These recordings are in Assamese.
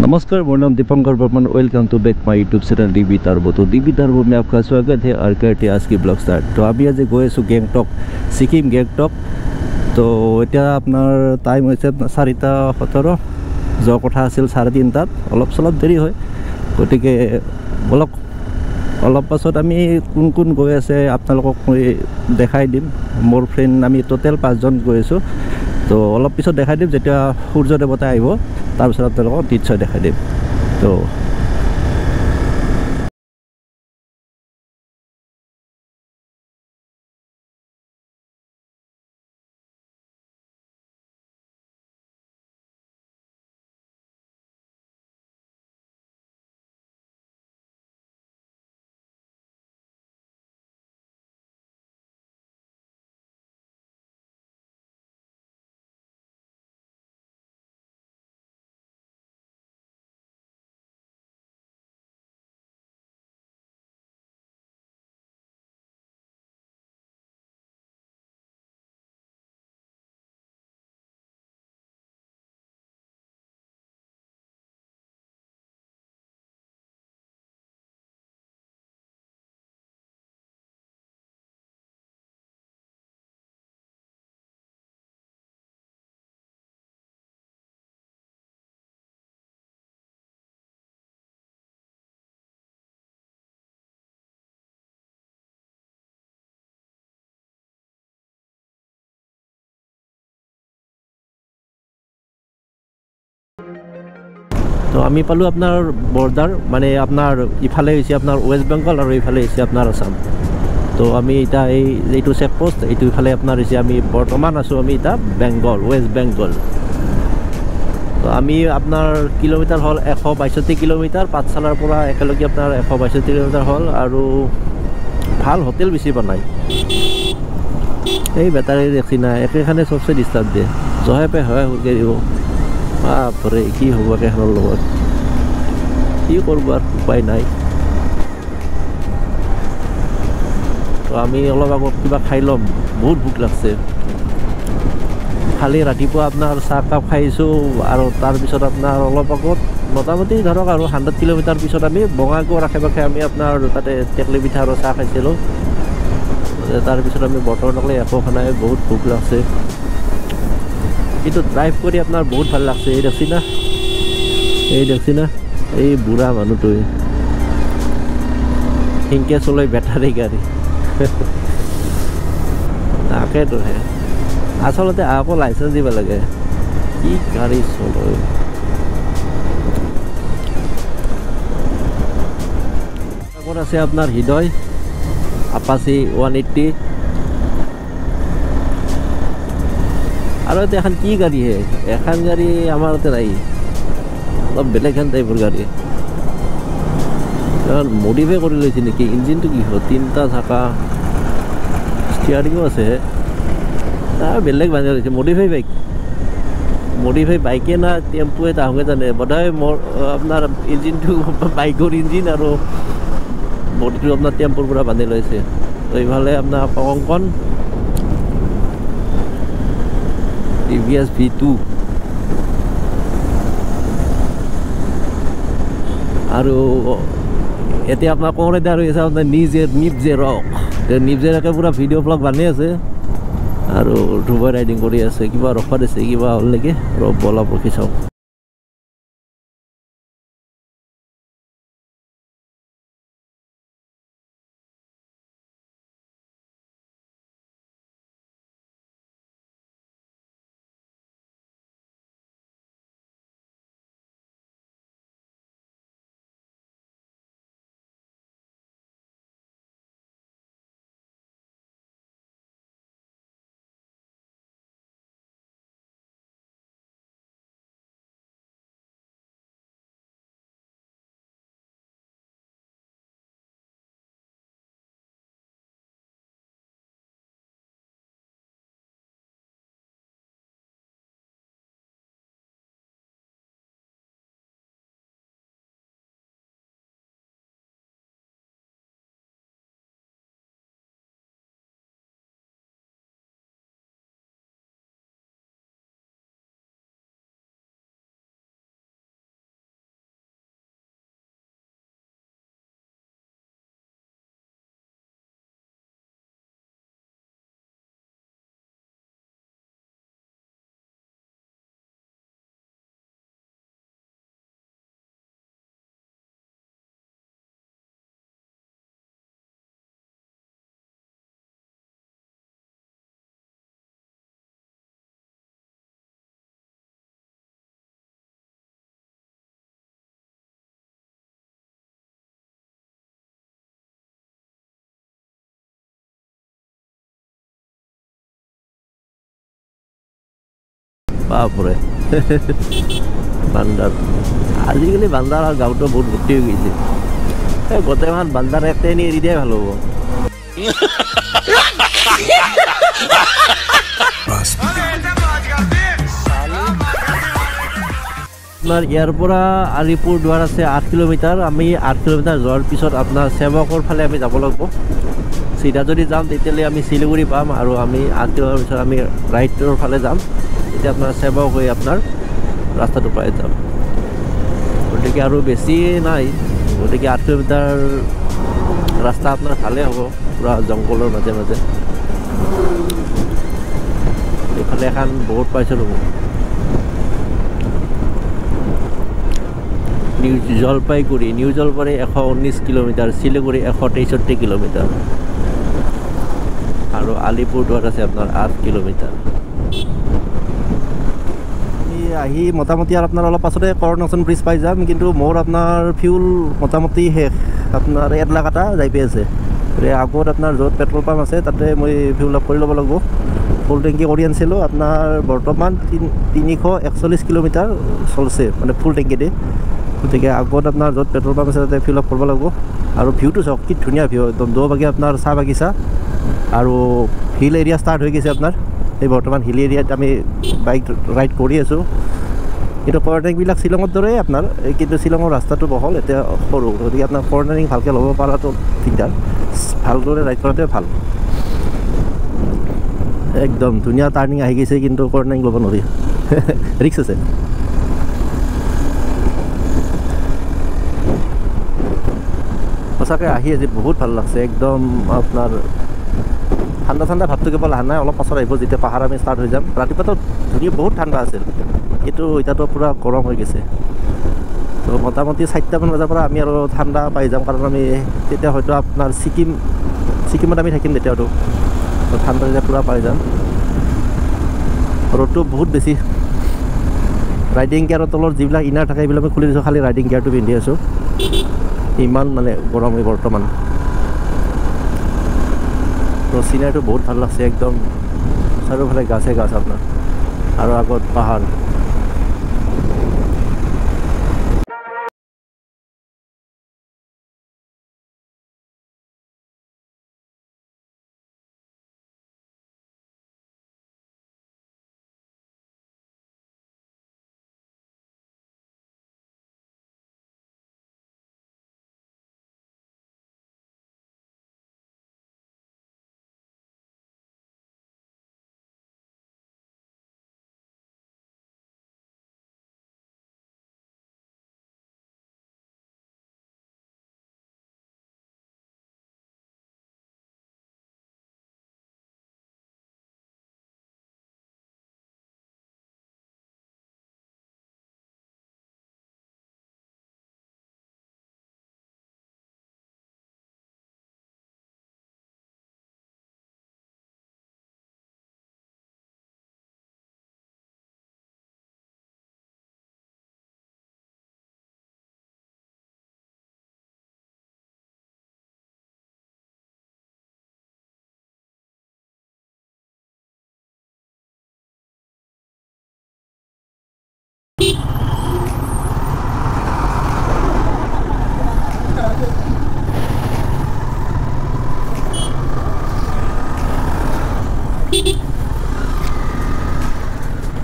नमस्कार, मेरा नाम Dipankar Barman. Welcome to back my YouTube channel DB Turbo. तो डीबी टार्बो में आपका स्वागत है और करते हैं आज की ब्लॉग स्टार्ट। तो अभी आज गई आसो गेंगटक, सिक्किम गेंगटक। तो इतना अपना टाइम होइसे 4:17 जो कथा आसिल 3:30 अलप सलप देरी है। गतिके बोलक अलप पाছত आमी कोन कोन गई आछे आपनालोকক मैं देखाई दिम। मोर फ्रेंड आमी टोटल 5 जन गई आछो। तो अलप पिছত देखाई दिम जेतिया सूर्य देवता आइब तार पिছত आपनालोকক निश्चय देखाई दिम। तो आमी पालो अपनार बॉर्डर माने अपनार इफाले होइसे अपनार वेस्ट बेंगल और इफाले होइसे अपनार आसाम। तो आमी इटा एइटु चेक पोस्ट एइटु इफाले अपनार होइसे आमी बर्तमान आसो आमी इटा बेंगल वेस्ट बेंगल। तो आमी अपनार किलोमीटर हल 162 किलोमीटर पाठशालार পৰা एकेलगे अपनार 162 किलोमीटर हल आरो ভাল হোটেল বেছি বনাই। এই বেটাৰী দেখি না একেখানে सबसे डिस्टार्ब दे जहे पे হয় হুকে দিব। बापरे কি হ'ব কেখনৰ লগত কি কৰিব আর উপায় নাই। তো আমি অলপ আগত কিবা খাই লম, বহুত ভোক লাগছে। খালি ৰাতিপুৱা আপোনাৰ চাহ কাপ খাইছোঁ আৰু তাৰপিছত আপোনাৰ অলপ আগত মোটামুটি ধৰক আৰু 100 কিলোমিটাৰ পিছত আমি বঙাইগাঁৱৰ আশে পাশে আমি আপোনাৰ তাতে টেকলি পিঠা আৰু চাহ খাইছিলোঁ। তাৰপিছত আমি বৰ্তমানলৈ একো খোৱা নাই, বহুত ভোক লাগছে। কিন্তু ড্ৰাইভ কৰি আপোনাৰ বহুত ভাল লাগছে। এই দেখছি না এই বুঢ়া মানুহটোৱে সিংকে চলে বেটাৰী গাড়ী তাকেতো হে আচলতে আকৌ লাইচেন্স দিব লাগে। কি গাড়ী চলে আগত আছে আপোনাৰ হৃদয় আপাচি 180 আৰু এটা এখন কি গাড়ী হে এখন গাড়ী আমাৰ তাতে নাই, অলপ বেলেগ এখন টাইপৰ গাড়ী মডিফাই কৰি লৈছে নেকি। ইঞ্জিনটো কি হয় 3টা চাকা ষ্টিয়াৰিঙো আছে বেলেগ বান্ধি লৈছে। মডিফাই বাইকে না টেম্পুৱে তাহোঁকে জানে বোধহয় মোৰ আপোনাৰ ইঞ্জিনটো বাইকৰ ইঞ্জিন আৰু বডিটো আপোনাৰ টেম্পুৰ পৰা বান্ধি লৈছে। তো এইফালে আপোনাৰ কংকন TVS V2 আৰু এতিয়া আপোনাৰ কোনে আৰু আছে আপোনাৰ নিপজে ৰক নিপজেৰাকে পুৰা ভিডিঅ' ব্লগ বানাই আছে আৰু ডুবাই ৰাইডিং কৰি আছে। কিবা ৰখা দিছে, কিবা হ'ল নেকি, অলপ ৰখি চাওক। বাপৰে বান্দাৰ আজিকালি বান্দাৰ আৰু গাঁৱতো বহুত ভৰ্তি হৈ গৈছে এই গোটেইমান বান্দাৰ এতে নি এৰি দিয়াই ভাল হ'ব আপনাৰ ইয়াৰ পৰা আলিপুৰদুয়াৰ আছে 8 কিলোমিটাৰ আমি 8 কিলোমিটাৰ যাওয়াৰ পিছত আপনাৰ সেবকৰ ফালে আমি যাব লাগব সিধা যদি যাম তেতিয়ালে আমি শিলিগুড়ি পাম আৰু আমি 8 কিলোমিটাৰ পিছত আমি ৰাইটৰ ফালে যাম তেতিয়া আপনাৰ সেবক হৈ আপনাৰ ৰাস্তাটো পাই যাম গতিকে আৰু বেছি নাই গতিকে 8 কিলোমিটাৰ ৰাস্তা আপনাৰ ভালে হ'ব পুৰা জঙ্গলৰ মাজে মাজে এফালে এখন বহুত পাইছিলোঁ new Jalpaiguri 119 kilometre Siliguri 163 kilometre আর আলিপুরদুয়ার আছে আপনার 8 কিলোমিটার আহি মোটামুটি আর আপনার অলপ পাছতে করোনেশন ব্রিজ পাই যাম কিন্তু মোর আপনার ফিউল মোটামুটি শেষ আপনার 1 লাখ এটা যাই পাই আছে আগত আপনার য'ত পেট্রোল পাম্প আছে তাতে মই ফিউল আপ কৰি ল'ব লাগিব ফুল টেঙ্কি কৰি আনিছিলোঁ আপোনাৰ বৰ্তমান 341 কিলোমিটাৰ চলছে মানে ফুল টেঙ্কি দি গতিকে আগত আপোনাৰ য'ত পেট্ৰল পাম্প আছে তাতে ফিল আপ কৰিব লাগিব আৰু ভিউটো চাওক কি ধুনীয়া ভিউ একদম দোবাগী আপোনাৰ চাহ বাগিচা আৰু হিল এৰিয়া ষ্টাৰ্ট হৈ গৈছে আপোনাৰ এই বৰ্তমান হিল এৰিয়াত আমি বাইক ৰাইড কৰি আছোঁ কিন্তু কৰ্ণাৰিংবিলাক শ্বিলঙৰ দৰে আপোনাৰ কিন্তু শ্বিলঙৰ ৰাস্তাটো বহল এতিয়া সৰু গতিকে আপোনাৰ কৰ্ণাৰিং ভালকৈ ল'ব পৰাটো দিগদাৰ ভালদৰে ৰাইড কৰাটোৱে ভাল একদম ধুনীয়া টাৰ্ণিং আহি গৈছে কিন্তু কৰ্ণাৰিং ল'ব নোৱাৰি ৰিক্স আছে সঁচাকৈ আহি আজি বহুত ভাল লাগছে একদম আপোনাৰ ঠাণ্ডা ঠাণ্ডা ভাৱটো কেৱল অহা নাই অলপ পাছত আহিব যেতিয়া পাহাৰ আমি ষ্টাৰ্ট হৈ যাম ৰাতিপুৱাতো ধুনীয়া বহুত ঠাণ্ডা আছিল কিন্তু এতিয়াতো পূৰা গৰম হৈ গৈছে তো মোটামুটি 4টামান বজাৰ পৰা আমি আৰু ঠাণ্ডা পাই যাম কাৰণ আমি তেতিয়া হয়তো আপোনাৰ ছিকিমত আমি থাকিম তেতিয়াতো তো ঠাণ্ডা তেতিয়া পূৰা পাই যাম ৰ'দটো বহুত বেছি ৰাইডিং গিয়াৰৰ তলৰ যিবিলাক ইনাৰ থাকে এইবিলাক আমি খুলি দিছোঁ খালি ৰাইডিং গিয়াৰটো পিন্ধি আছোঁ ইমান মানে গৰম হয় বৰ্তমান তো চিনাৰীটো বহুত ভাল লাগছে একদম চাৰিওফালে গাছে গাছ আপোনাৰ আৰু আগত পাহাৰ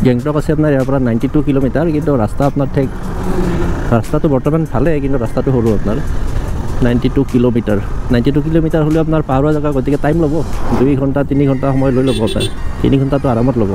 গেংটক আছে আপোনাৰ ইয়াৰ পৰা 92 কিলোমিটাৰ কিন্তু ৰাস্তা আপোনাৰ ঠিক ৰাস্তাটো বৰ্তমান ভালে কিন্তু ৰাস্তাটো সৰু আপোনাৰ 92 কিলোমিটাৰ হ'লে আপোনাৰ পাহাৰৰ জেগা গতিকে টাইম ল'ব 2 ঘণ্টা 3 ঘণ্টা সময় লৈ ল'ব আপোনাৰ 3 ঘণ্টাটো আৰামত ল'ব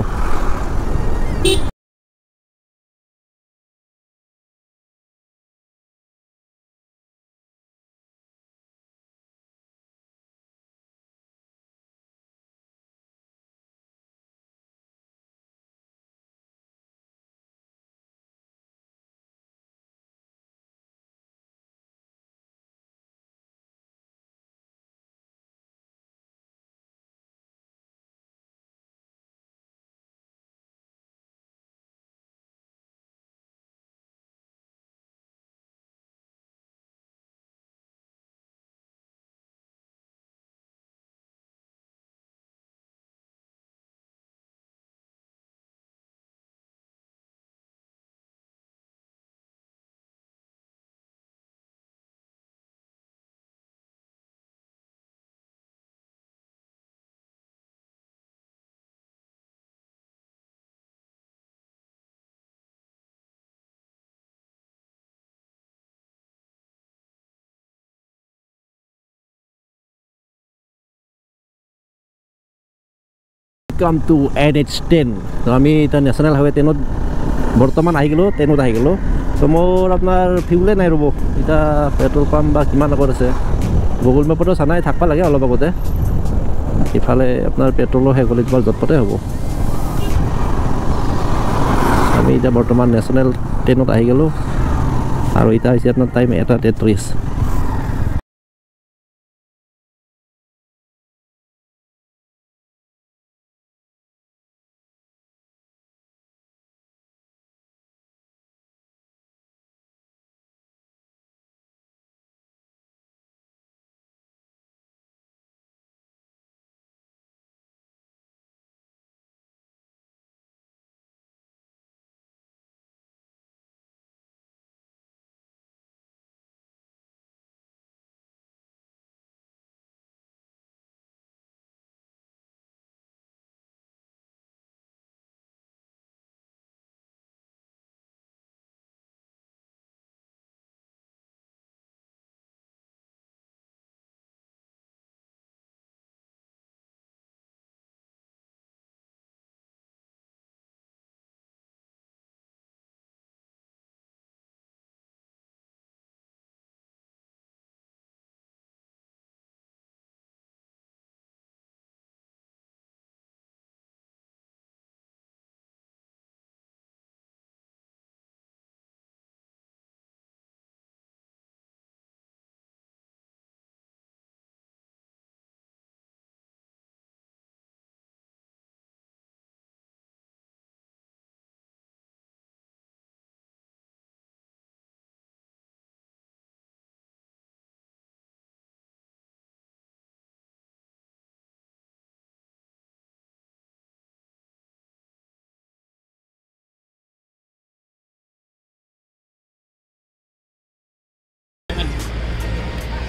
ওয়েলকাম টু NH10 তো আমি এটা ন্যাশনাল হাইৱে 10ত বৰ্তমান আহি গ'লোঁ 10ত আহি গ'লোঁ তো মোৰ আপোনাৰ ফিউলে নাই ৰ'ব এতিয়া পেট্ৰল পাম্প বা কিমান আগত আছে গুগল মেপতো চানাই থাকিব লাগে অলপ আগতে ইফালে আপোনাৰ পেট্ৰলো শেষ হ'লে তোমাৰ য'ত হ'ব আমি এতিয়া বৰ্তমান নেশ্যনেল 10ত আহি গ'লোঁ আৰু এতিয়া হৈছে আপোনাৰ টাইম 1:33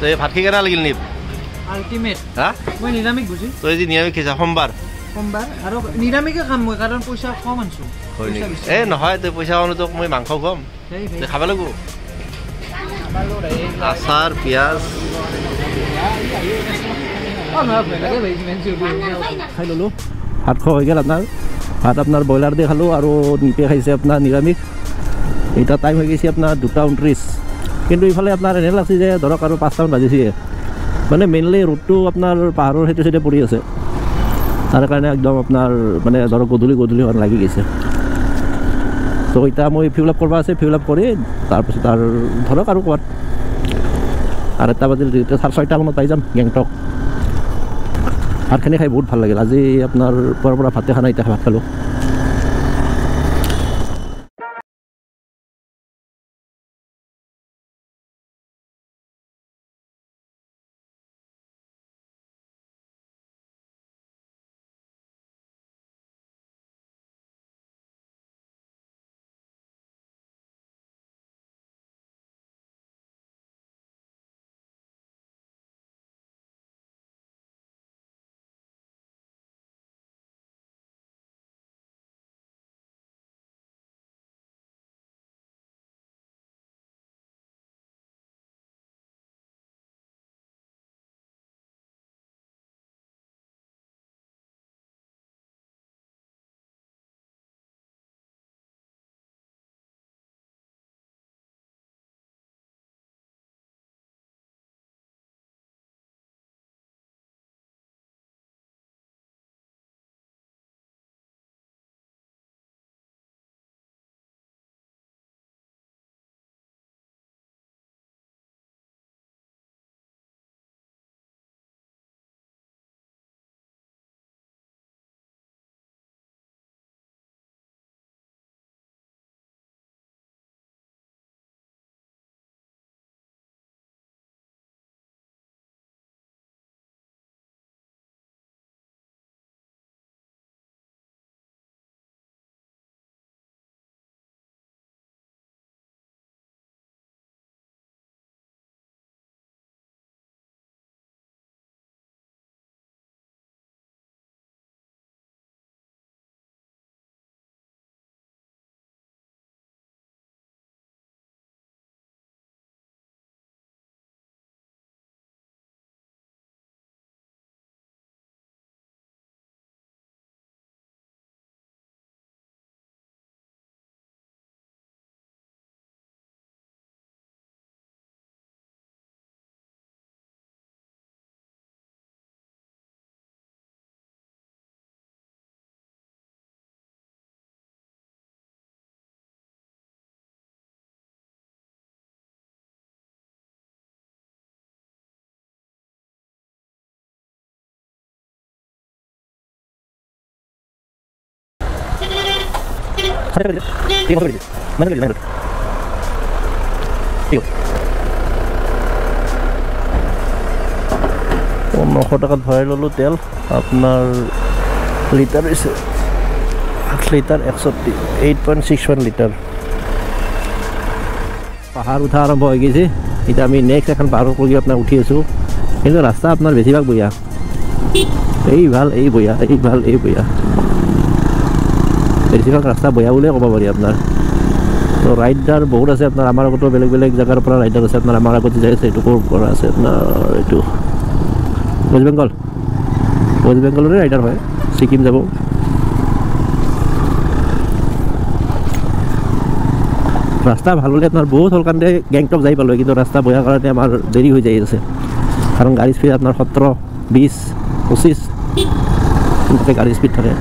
তো এই ভাত খাই কেনা লাগিল নিপ আল্টিমেট হা মই নিৰামিষ বুজি তই যে নিৰামিষ খাইছা সোমবাৰ সোমবাৰ আৰু নিৰামিষে খাম মই কাৰণ পইচা কম আনছো হয় নেকি এই নহয় তই পইচা কাৰনে তোক মই মাংস খুৱাম তই খাব লাগিব আচাৰ পিঁয়াজ খাই ল'লোঁ ভাত খোৱা হৈ গ'ল আপোনাৰ ভাত আপোনাৰ ব্ৰইলাৰ দি খালোঁ আৰু নিপে খাইছে আপোনাৰ নিৰামিষ এতিয়া টাইম হৈ গৈছে আপোনাৰ 2:29 কিন্তু ইফালে আপোনাৰ এনে লাগছে যে ধৰক আৰু 5টামান বাজিছে মানে মেইনলি ৰোডটো আপোনাৰ পাহাৰৰ সেইটো চাইডে পৰি আছে তাৰ কাৰণে একদম আপোনাৰ মানে ধৰক গধূলি লাগি গৈছে তো এতিয়া মই ফিউল আপ কৰিব আছে ফিউল আপ কৰি তাৰপিছত আৰু ধৰক আৰু ক'ৰবাত আৰু 8টা বাজিল 6:30 পাই যাম গেংটক ভাতখিনি খাই বহুত ভাল লাগিল আজি আপোনাৰ পৰা ভাতে খানা এতিয়া ভাত খালোঁ নশ টাকাত ভৰাই ল'লোঁ তেল আপোনাৰ লিটাৰ হৈছে 8 লিটাৰ 8.61 লিটাৰ পাহাৰ উঠা আৰম্ভ হৈ গৈছে এতিয়া আমি নেক্সট এখন পাহাৰৰ কৰি আপোনাৰ উঠি আছোঁ কিন্তু ৰাস্তা আপোনাৰ বেছিভাগ বঢ়িয়া এই ভাল এই বঢ়িয়া এই ভাল এই বঢ়িয়া বেছিভাগ ৰাস্তা বঢ়িয়া বুলিয়ে ক'ব পাৰি আপোনাৰ তো ৰাইডাৰ বহুত আছে আপোনাৰ আমাৰ আগতো বেলেগ বেলেগ জেগাৰ পৰা ৰাইডাৰ আছে আপোনাৰ আমাৰ আগত যাই আছে এইটো ক'ৰ পৰা আছে আপোনাৰ এইটো ৱেষ্ট বেংগলৰে ৰাইডাৰ হয় ছিকিম যাব ৰাস্তা ভাল হ'লে আপোনাৰ বহুত হ'ল কাৰণে গেংটক যাই পালোঁ কিন্তু ৰাস্তা বেয়া কাৰণে আমাৰ দেৰি হৈ যাই আছে কাৰণ গাড়ী স্পীড আপোনাৰ 17 20 25 গাড়ী স্পীড থাকে